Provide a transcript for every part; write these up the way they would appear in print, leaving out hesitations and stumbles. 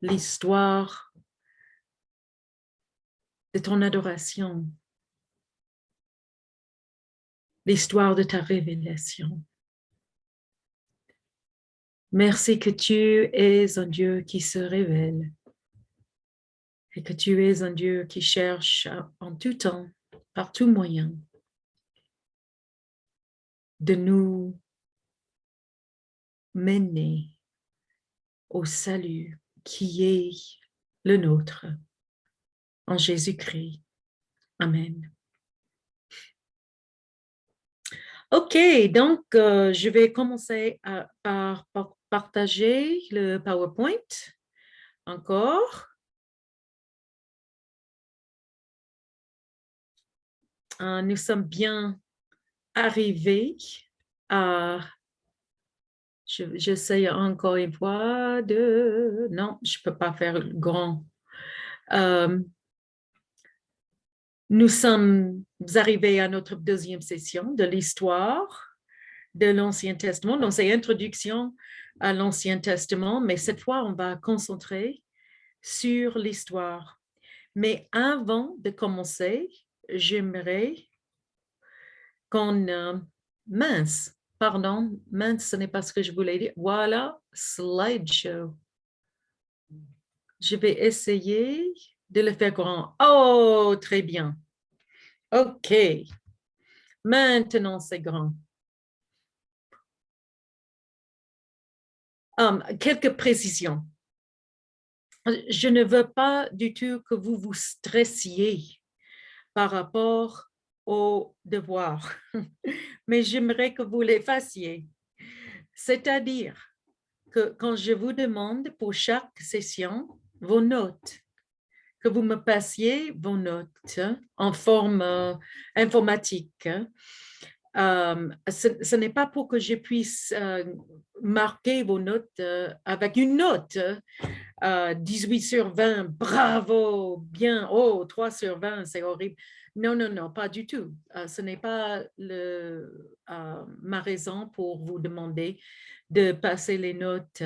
l'histoire de ton adoration, l'histoire de ta révélation. Merci que tu es un Dieu qui se révèle et que tu es un Dieu qui cherche en tout temps, par tout moyen, de nous mener au salut qui est le nôtre en Jésus-Christ. Amen. OK, donc je vais commencer par partager le PowerPoint encore. Nous sommes bien arrivés à... J'essaie encore une fois de... Non, je ne peux pas faire grand. Nous sommes arrivés à notre deuxième session de l'histoire de l'Ancien Testament. Donc, c'est introduction à l'Ancien Testament, mais cette fois, on va concentrer sur l'histoire. Mais avant de commencer, j'aimerais qu'on... mince, ce n'est pas ce que je voulais dire. Voilà, slideshow. Je vais essayer de le faire grand. Oh, très bien. OK. Maintenant, c'est grand. Quelques précisions. Je ne veux pas du tout que vous vous stressiez par rapport aux devoirs, mais j'aimerais que vous les fassiez. C'est-à-dire que quand je vous demande pour chaque session vos notes, que vous me passiez vos notes en forme informatique. Ce n'est pas pour que je puisse marquer vos notes avec une note. 18 sur 20, bravo, bien, oh, 3 sur 20, c'est horrible. Non, non, non, pas du tout. Ce n'est pas ma raison pour vous demander de passer les notes.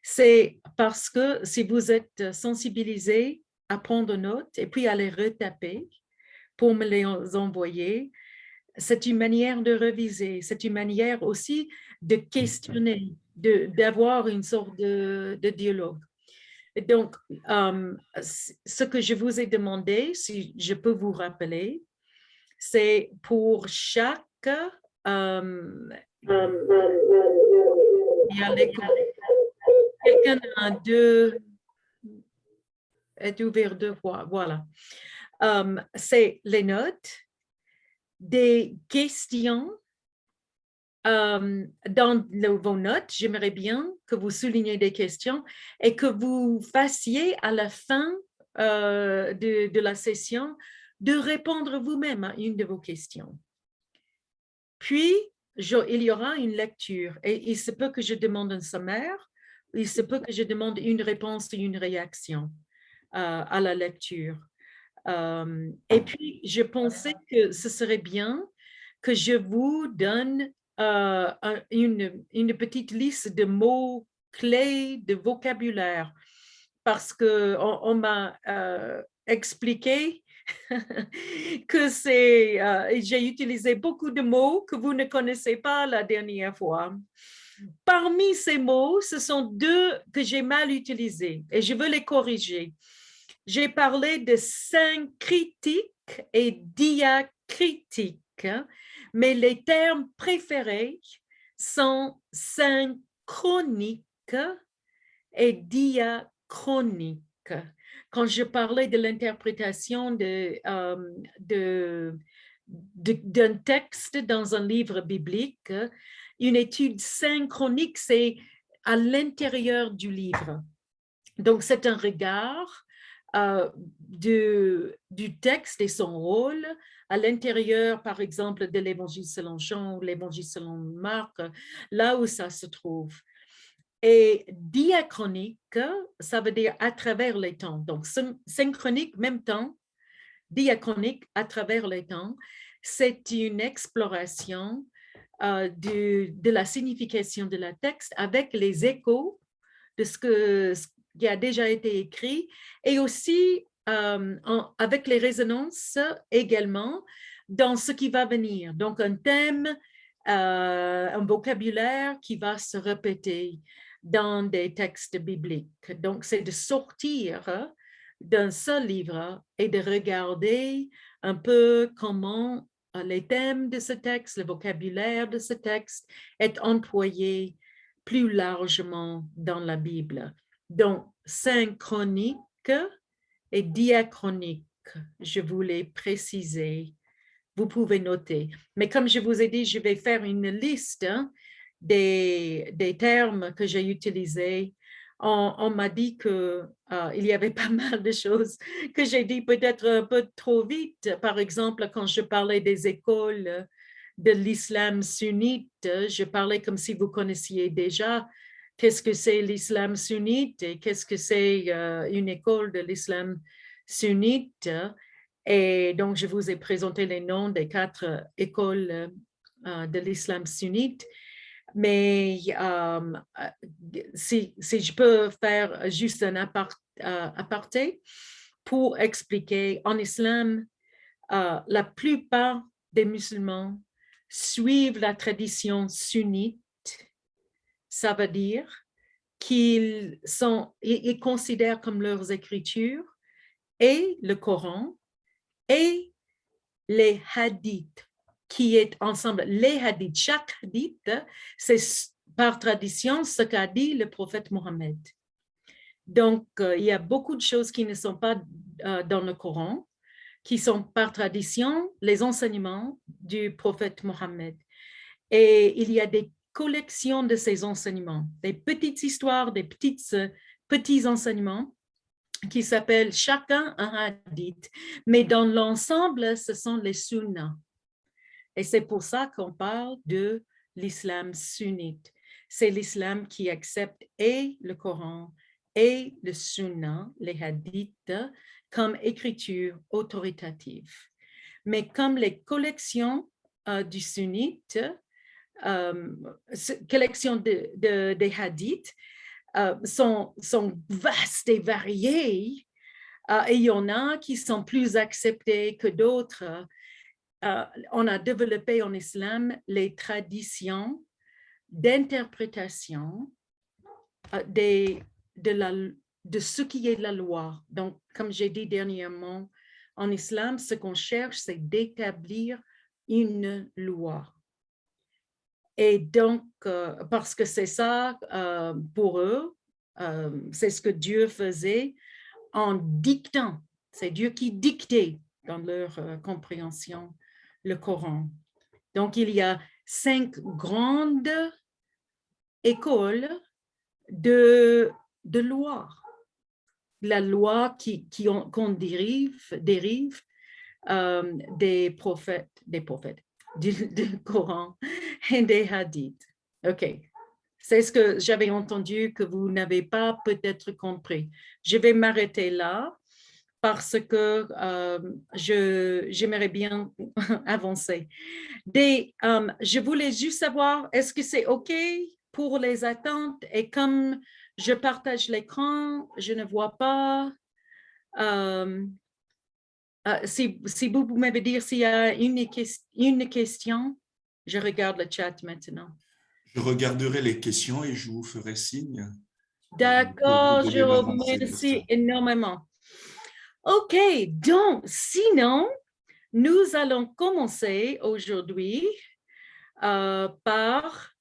C'est parce que si vous êtes sensibilisé à prendre notes et puis à les retaper pour me les envoyer, c'est une manière de réviser, c'est une manière aussi de questionner, d'avoir une sorte de dialogue. Donc, ce que je vous ai demandé, si je peux vous rappeler, c'est pour chaque... quelqu'un a est ouvert deux fois, voilà. C'est les notes, des questions. Dans vos notes, j'aimerais bien que vous souligniez des questions et que vous fassiez à la fin de la session de répondre vous-même à une de vos questions. Puis, il y aura une lecture et il se peut que je demande un sommaire, il se peut que je demande une réponse et une réaction à la lecture. Et puis, je pensais que ce serait bien que je vous donne une petite liste de mots clés, de vocabulaire, parce qu'on m'a expliqué que j'ai utilisé beaucoup de mots que vous ne connaissez pas la dernière fois. Parmi ces mots, ce sont deux que j'ai mal utilisés et je veux les corriger. J'ai parlé de syncritique et diacritique, mais les termes préférés sont synchronique et diachronique. Quand je parlais de l'interprétation d'un texte dans un livre biblique, une étude synchronique, c'est à l'intérieur du livre. Donc, c'est un regard du texte et son rôle à l'intérieur, par exemple, de l'Évangile selon Jean ou l'Évangile selon Marc, là où ça se trouve. Et diachronique, ça veut dire à travers les temps. Donc, synchronique, même temps, diachronique, à travers les temps, c'est une exploration de la signification de la texte avec les échos de ce qui a déjà été écrit et aussi avec les résonances également dans ce qui va venir. Donc, un thème, un vocabulaire qui va se répéter dans des textes bibliques. Donc, c'est de sortir d'un seul livre et de regarder un peu comment les thèmes de ce texte, le vocabulaire de ce texte est employé plus largement dans la Bible. Donc, synchronique et diachronique, je voulais préciser. Vous pouvez noter. Mais comme je vous ai dit, je vais faire une liste des termes que j'ai utilisés. On m'a dit qu'il y avait pas mal de choses que j'ai dit peut-être un peu trop vite. Par exemple, quand je parlais des écoles de l'islam sunnite, je parlais comme si vous connaissiez déjà qu'est-ce que c'est l'islam sunnite et qu'est-ce que c'est une école de l'islam sunnite. Et donc, je vous ai présenté les noms des 4 écoles de l'islam sunnite. Mais si je peux faire juste un aparté pour expliquer, en islam, la plupart des musulmans suivent la tradition sunnite. Ça veut dire qu'ils ils considèrent comme leurs écritures et le Coran et les hadiths, qui est ensemble. Les hadiths, chaque hadith, c'est par tradition ce qu'a dit le prophète Mohammed. Donc, il y a beaucoup de choses qui ne sont pas dans le Coran, qui sont par tradition les enseignements du prophète Mohammed. Et il y a des collections de ces enseignements, des petites histoires, des petits enseignements qui s'appellent chacun un hadith. Mais dans l'ensemble, ce sont les sunnas. Et c'est pour ça qu'on parle de l'islam sunnite. C'est l'islam qui accepte et le Coran et le sunna, les hadiths, comme écriture autoritative. Mais comme les collections du sunnite, collections des hadiths, sont vastes et variées, et il y en a qui sont plus acceptés que d'autres. On a développé en islam les traditions d'interprétation de ce qui est la loi. Donc, comme j'ai dit dernièrement, en islam, ce qu'on cherche, c'est d'établir une loi. Et donc, parce que c'est ça, pour eux, c'est ce que Dieu faisait en dictant. C'est Dieu qui dictait dans leur compréhension le Coran. Donc, il y a 5 grandes écoles de loi. La loi qu'on dérive des prophètes, du Coran et des hadiths. OK. C'est ce que j'avais entendu que vous n'avez pas peut-être compris. Je vais m'arrêter là parce que j'aimerais bien avancer. Je voulais juste savoir, est-ce que c'est OK pour les attentes? Et comme je partage l'écran, je ne vois pas. Si vous m'avez dire s'il y a une question, je regarde le chat maintenant. Je regarderai les questions et je vous ferai signe pour vous D'accord, je donner vous l'avancée de ça. remercie énormément. OK, donc sinon, nous allons commencer aujourd'hui par...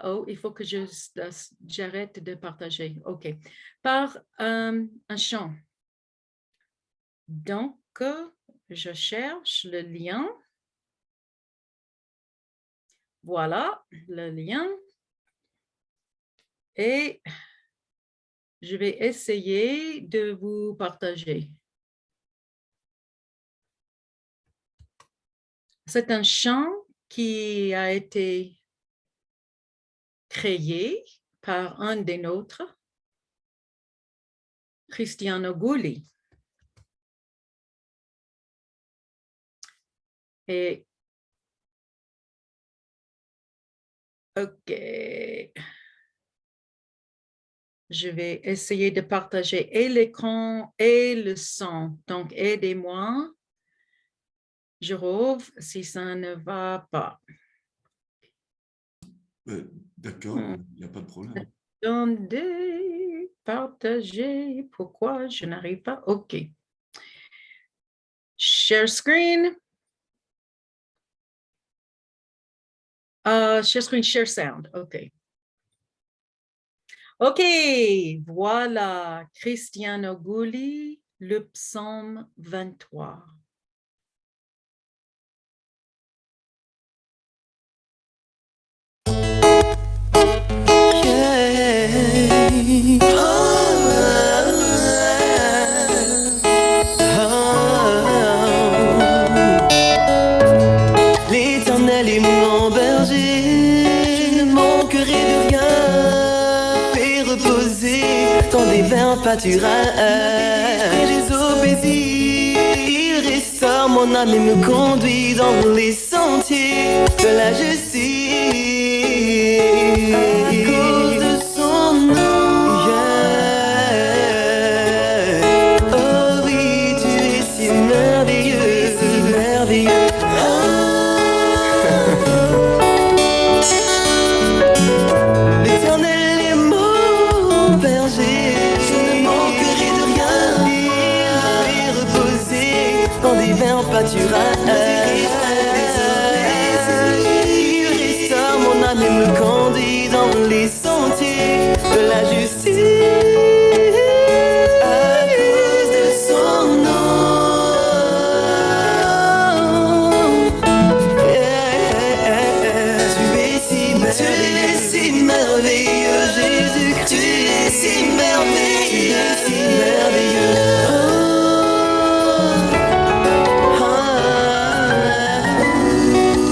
Oh, il faut que j'arrête de partager. OK. Par un chant. Donc, je cherche le lien. Voilà, le lien. Et je vais essayer de vous partager. C'est un chant qui a été créé par un des nôtres, Cristiano Gulli. Et OK. Je vais essayer de partager et l'écran et le son. Donc, aidez-moi. Je rouvre si ça ne va pas. D'accord, il n'y a pas de problème. Attendez, partager. Pourquoi je n'arrive pas? OK. Share screen. Share screen, share sound. OK. OK, voilà. Cristiano Gulli, le psaume 23. L'Éternel est mon berger, je ne manquerai de rien. Fais reposer dans des verts pâturages, les eaux paisibles. Il restaure mon âme et me conduit dans les sentiers de la justice. À cause de son nom, yeah. Oh oui, tu es si merveilleux, si merveilleux. L'Éternel est mon berger, je ne manquerai de rien. Il fait reposer dans des verts pâturages. Il restaure mon âme et me conduit dans les sentiers de la justice. À cause de son nom. Tu es si merveilleux, Jésus, tu es si merveilleux, si merveilleux.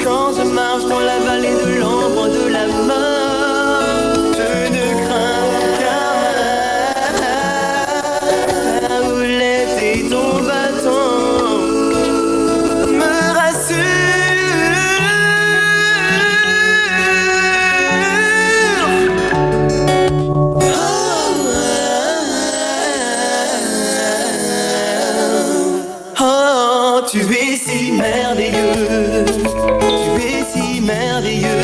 Quand je marche dans la vallée de l'ombre de la mort, je ne crains qu'un. Ta houlette et ton bâton me rassurent. Oh, tu es si merveilleux, tu es si merveilleux,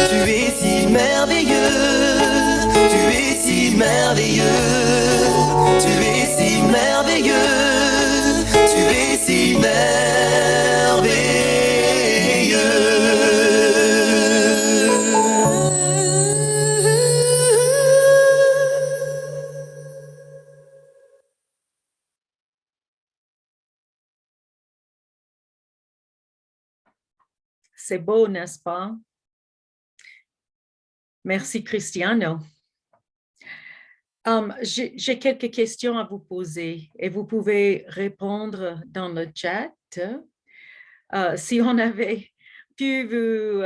tu es si merveilleux, tu es si merveilleux, tu es si merveilleux, tu es si merveilleux. C'est beau, n'est-ce pas? Merci, Cristiano. J'ai quelques questions à vous poser et vous pouvez répondre dans le chat. Si on avait pu vous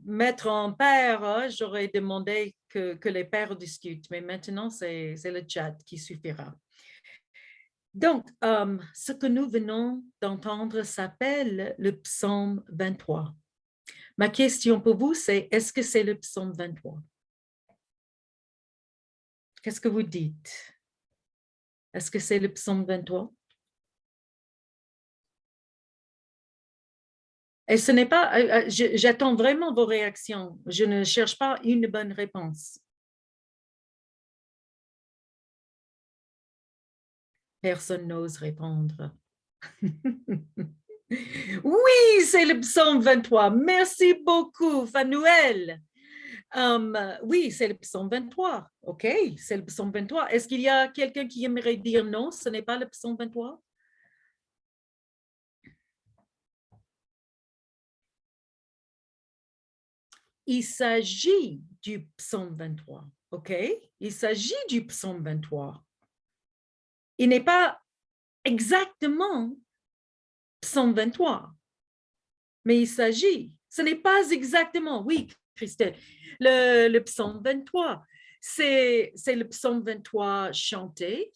mettre en paire, j'aurais demandé que les paires discutent, mais maintenant, c'est le chat qui suffira. Donc, ce que nous venons d'entendre s'appelle le psaume 23. Ma question pour vous, c'est est-ce que c'est le psaume 23? Qu'est-ce que vous dites? Est-ce que c'est le psaume 23? Et ce n'est pas, j'attends vraiment vos réactions. Je ne cherche pas une bonne réponse. Personne n'ose répondre. Oui, c'est le psaume 23. Merci beaucoup, Fanuel. Oui, c'est le psaume 23. OK, c'est le psaume 23. Est-ce qu'il y a quelqu'un qui aimerait dire non, ce n'est pas le psaume 23? Il s'agit du psaume 23. OK, il s'agit du psaume 23. Il n'est pas exactement psaume 23, mais il s'agit, ce n'est pas exactement, oui, Christelle, le psaume 23, c'est le psaume 23 chanté,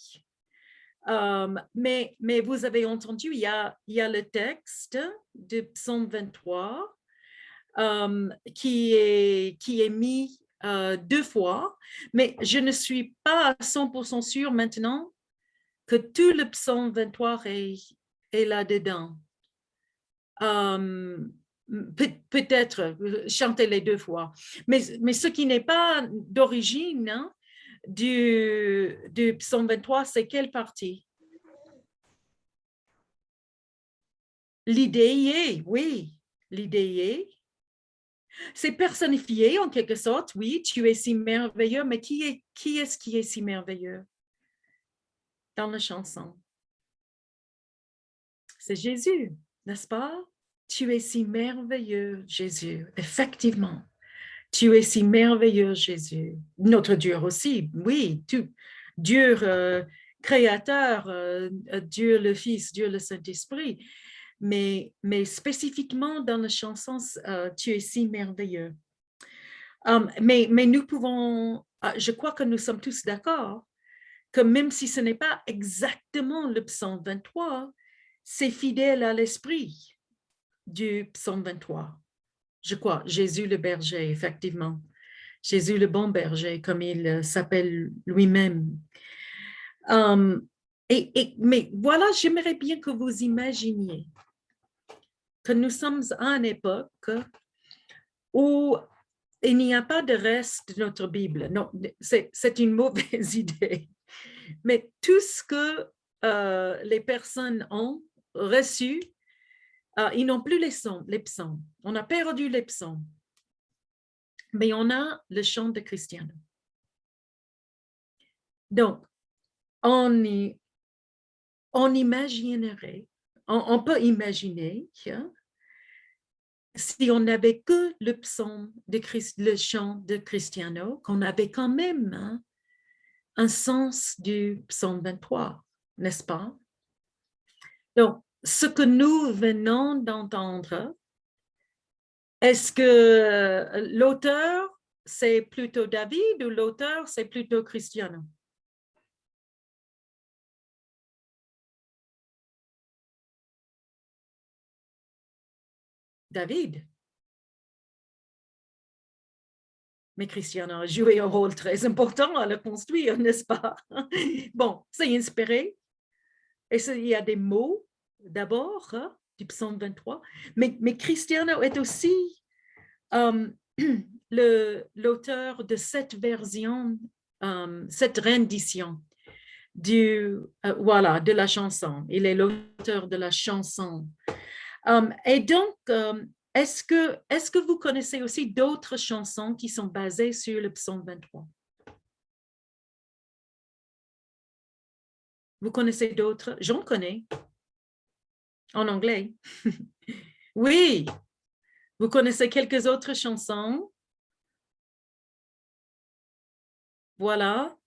mais vous avez entendu, il y a le texte du psaume 23 qui est mis 2 fois, mais je ne suis pas à 100% sûre maintenant que tout le psaume 23 est là-dedans. Peut-être chanter les 2 fois, mais ce qui n'est pas d'origine, hein, du psaume 23, c'est quelle partie? L'idée y est, oui, l'idée y est. C'est personnifié en quelque sorte, oui, tu es si merveilleux, mais qui est-ce qui est si merveilleux dans la chanson? C'est Jésus, n'est-ce pas? Tu es si merveilleux, Jésus, effectivement. Tu es si merveilleux, Jésus. Notre Dieu aussi, oui, Dieu créateur, Dieu le Fils, Dieu le Saint-Esprit. Mais spécifiquement dans la chanson, tu es si merveilleux. Mais nous pouvons, je crois que nous sommes tous d'accord, que même si ce n'est pas exactement le psaume 23, c'est fidèle à l'esprit du psaume 23. Je crois, Jésus le berger, effectivement. Jésus le bon berger, comme il s'appelle lui-même. Mais voilà, j'aimerais bien que vous imaginiez que nous sommes à une époque où il n'y a pas de reste de notre Bible. Non, c'est une mauvaise idée. Mais tout ce que les personnes ont reçu, ils n'ont plus les psaumes. On a perdu les psaumes. Mais on a le chant de Cristiano. Donc, on imaginerait, on peut imaginer que si on n'avait que le psaume, le chant de Cristiano, qu'on avait quand même, hein, un sens du psaume 23, n'est-ce pas? Donc, ce que nous venons d'entendre, est-ce que l'auteur, c'est plutôt David ou l'auteur, c'est plutôt Cristiano? David. Mais Cristiano a joué un rôle très important à le construire, n'est-ce pas? Bon, c'est inspiré. Et il y a des mots, d'abord, hein, du psaume 23. Mais Cristiano est aussi l'auteur de cette version, cette rendition de la chanson. Il est l'auteur de la chanson. Et donc, est-ce que vous connaissez aussi d'autres chansons qui sont basées sur le psaume 23? Vous connaissez d'autres? J'en connais. En anglais. Oui. Vous connaissez quelques autres chansons? Voilà.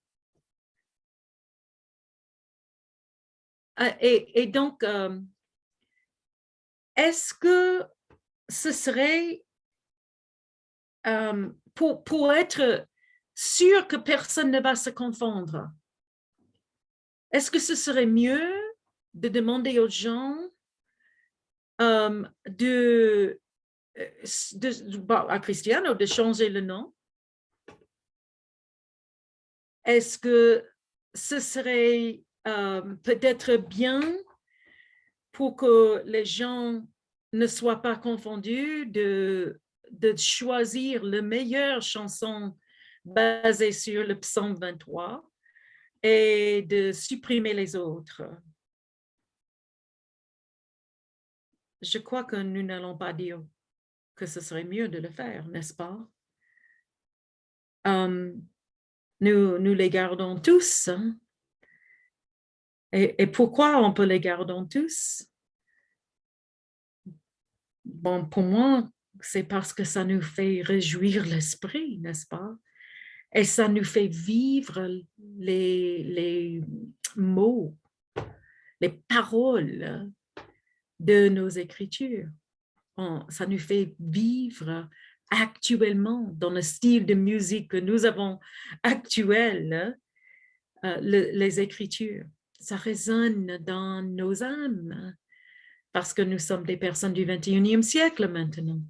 Et donc, est-ce que ce serait pour être sûr que personne ne va se confondre? Est-ce que ce serait mieux de demander aux gens à Cristiano de changer le nom? Est-ce que ce serait peut-être bien pour que les gens ne soient pas confondus de choisir la meilleure chanson basée sur le psaume 23 et de supprimer les autres? Je crois que nous n'allons pas dire que ce serait mieux de le faire, n'est-ce pas? Nous les gardons tous. Hein? Et pourquoi on peut les garder tous? Bon, pour moi, c'est parce que ça nous fait réjouir l'esprit, n'est-ce pas? Et ça nous fait vivre les mots, les paroles de nos écritures. Ça nous fait vivre actuellement dans le style de musique que nous avons actuel, les écritures. Ça résonne dans nos âmes parce que nous sommes des personnes du 21e siècle maintenant.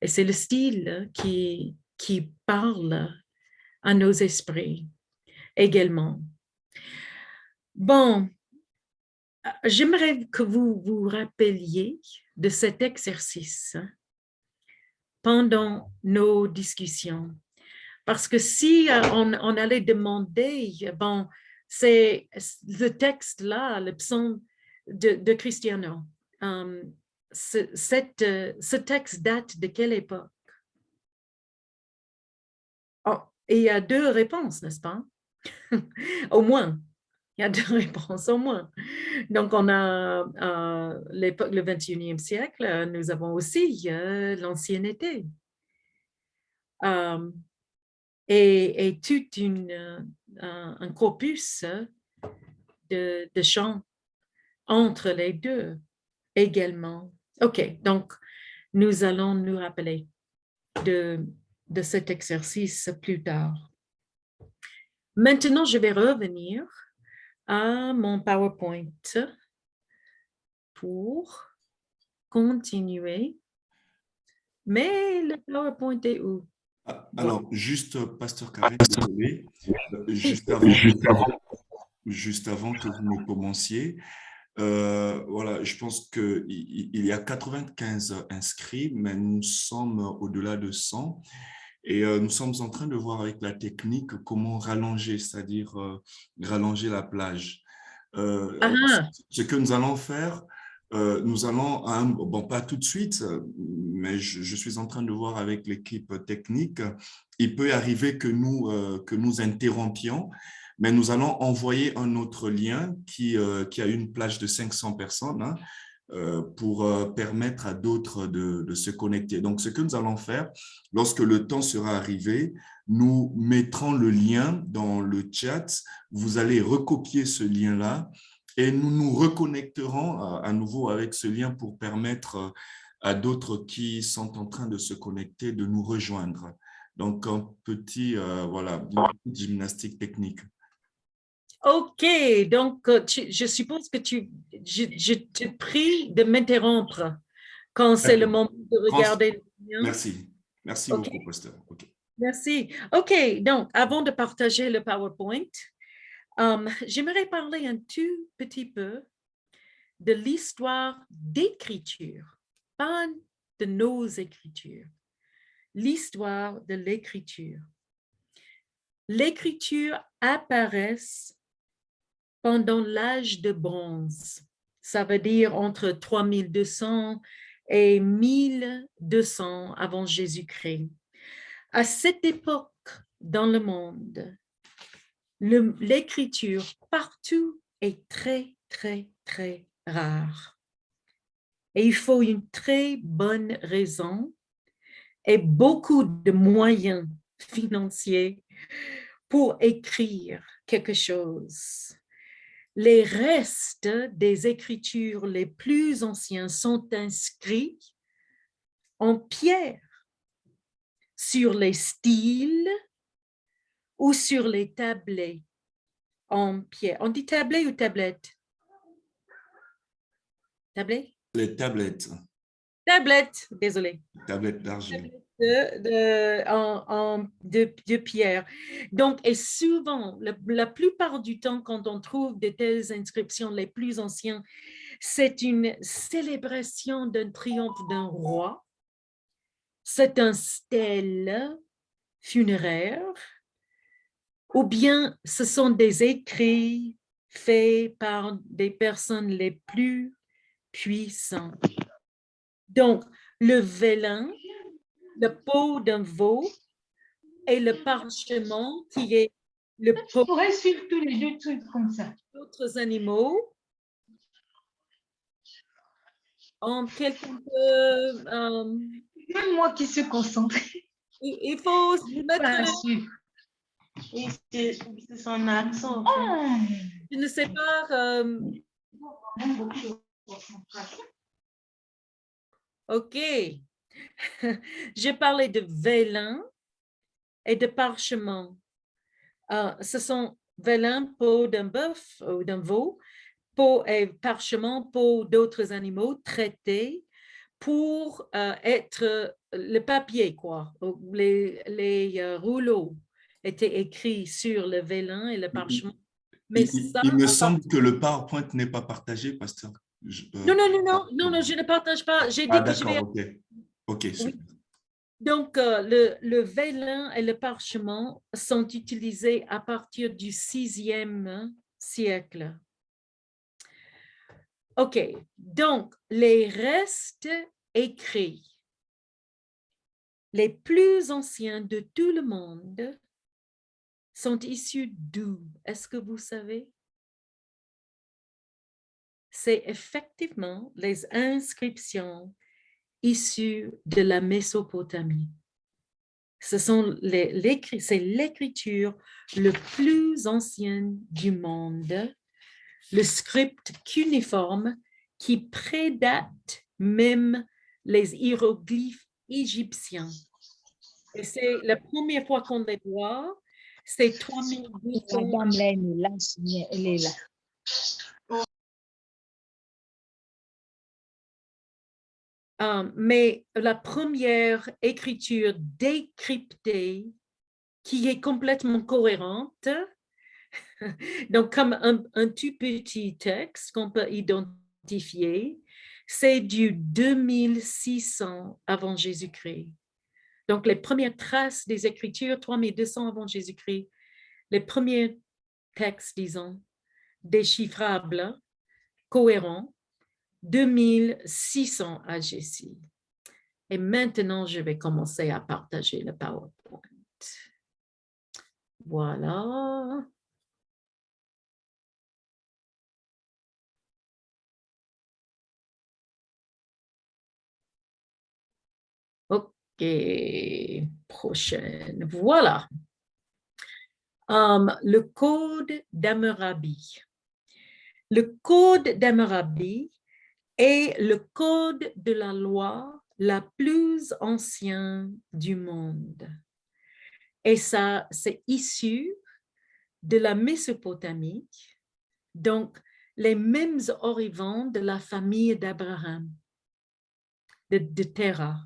Et c'est le style qui parle à nos esprits également. Bon, j'aimerais que vous vous rappeliez de cet exercice pendant nos discussions. Parce que si on allait demander, bon, c'est le texte-là, le psaume de Cristiano, ce texte date de quelle époque? Oh, et il y a deux réponses, n'est-ce pas? Au moins, il y a deux réponses au moins. Donc, on a l'époque, le 21e siècle, nous avons aussi l'ancienneté. Et tout un corpus de chants entre les deux également. OK, donc nous allons nous rappeler de cet exercice plus tard. Maintenant, je vais revenir à mon PowerPoint pour continuer. Mais le PowerPoint est où? Alors, juste, Pasteur Karen, désolé, juste avant que vous ne commenciez, voilà, je pense qu'il y a 95 inscrits, mais nous sommes au-delà de 100. Et nous sommes en train de voir avec la technique comment rallonger, c'est-à-dire rallonger la plage. Ce que nous allons faire, nous allons, bon, pas tout de suite, mais je suis en train de voir avec l'équipe technique. Il peut arriver que nous interrompions, mais nous allons envoyer un autre lien qui a une plage de 500 personnes, hein, pour permettre à d'autres de se connecter. Donc, ce que nous allons faire, lorsque le temps sera arrivé, nous mettrons le lien dans le chat. Vous allez recopier ce lien-là et nous nous reconnecterons à nouveau avec ce lien pour permettre à d'autres qui sont en train de se connecter de nous rejoindre. Donc, un petit, voilà, une petite gymnastique technique. OK, donc je suppose que je te prie de m'interrompre quand c'est le moment de regarder le lien. Merci. Merci beaucoup, Pasteur. Okay. Merci. OK, donc avant de partager le PowerPoint, j'aimerais parler un tout petit peu de l'histoire d'écriture, pas de nos écritures, l'histoire de l'écriture. L'écriture apparaît pendant l'âge de bronze, ça veut dire entre 3200 et 1200 avant Jésus-Christ. À cette époque dans le monde, l'écriture partout est très, très, très rare. Et il faut une très bonne raison et beaucoup de moyens financiers pour écrire quelque chose. Les restes des écritures les plus anciennes sont inscrits en pierre sur les styles ou sur les tablets en pierre. On dit tablets ou tablettes? Tablets? Les tablettes. Tablettes, désolé. Tablettes d'argent. De pierre. Donc, et souvent, la plupart du temps, quand on trouve de telles inscriptions les plus anciennes, c'est une célébration d'un triomphe d'un roi. C'est un stèle funéraire, ou bien ce sont des écrits faits par des personnes les plus puissantes. Donc, le vélin, la peau d'un veau et le parchemin qui est le peau. Je pourrais suivre tous les deux trucs comme ça. D'autres animaux. En quelqu'un peut. Même moi qui suis concentrée. Il faut se mettre. Oui, c'est son accent. Je ne sais pas. OK. J'ai parlé de vélin et de parchemin. Ce sont vélin, peau d'un bœuf ou d'un veau, peau et parchemin, peau d'autres animaux traités pour être le papier, quoi. Les rouleaux étaient écrits sur le vélin et le parchemin. Mais ça, Il me semble que le PowerPoint n'est pas partagé, pasteur. non, je ne partage pas. J'ai dit que je vais... D'accord, ok. Ok, Oui. super. Donc, le vélin et le parchemin sont utilisés à partir du 6e siècle. OK, donc les restes écrits, les plus anciens de tout le monde, sont issus d'où? Est-ce que vous savez? C'est effectivement les inscriptions issues de la Mésopotamie. C'est l'écriture le plus ancienne du monde, le script cuneiforme qui prédate même les hiéroglyphes égyptiens. Et c'est la première fois qu'on les voit, c'est 3200. Madame, là, elle est là. Mais la première écriture décryptée qui est complètement cohérente, donc comme un tout petit texte qu'on peut identifier, c'est du 2600 avant Jésus-Christ. Donc les premières traces des Écritures, 3200 avant Jésus-Christ, les premiers textes, disons, déchiffrables, cohérents, 2600 AGC. Et maintenant, je vais commencer à partager le PowerPoint. Voilà. OK. Prochaine. Voilà. Le code d'Hammurabi. Le code d'Hammurabi est le code de la loi la plus ancienne du monde. Et ça, c'est issu de la Mésopotamie, donc les mêmes origines de la famille d'Abraham, de Terah.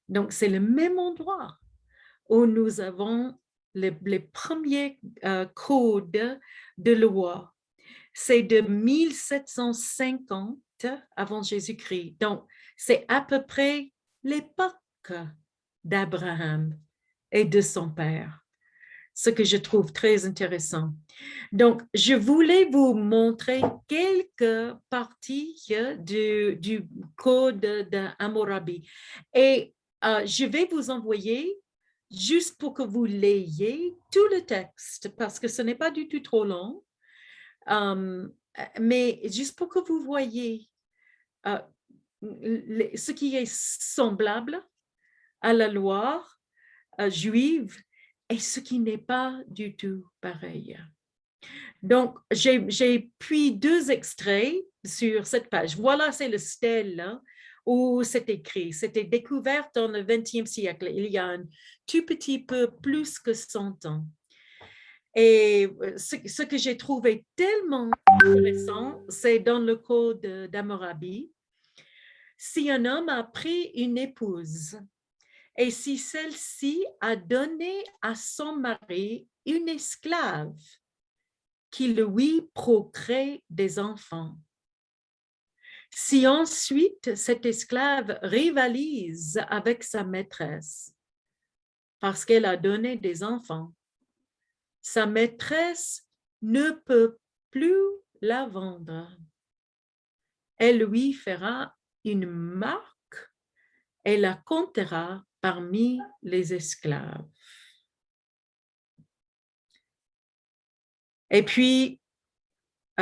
Donc, c'est le même endroit où nous avons les premiers codes de loi. C'est de 1750 avant Jésus-Christ. Donc, c'est à peu près l'époque d'Abraham et de son père, ce que je trouve très intéressant. Donc, je voulais vous montrer quelques parties du code d'Hammurabi. Et je vais vous envoyer, juste pour que vous l'ayez, tout le texte, parce que ce n'est pas du tout trop long, mais juste pour que vous voyez ce qui est semblable à la loi juive et ce qui n'est pas du tout pareil. Donc, j'ai pris 2 extraits sur cette page. Voilà, c'est le stèle là, où c'est écrit. C'était découvert dans le 20e siècle, il y a un tout petit peu plus que 100 ans. Et ce que j'ai trouvé tellement intéressant, c'est dans le code d'Hammurabi. Si un homme a pris une épouse et si celle-ci a donné à son mari une esclave qui lui procrée des enfants, si ensuite cette esclave rivalise avec sa maîtresse parce qu'elle a donné des enfants, sa maîtresse ne peut plus la vendre. Elle lui fera une marque et la comptera parmi les esclaves. Et puis,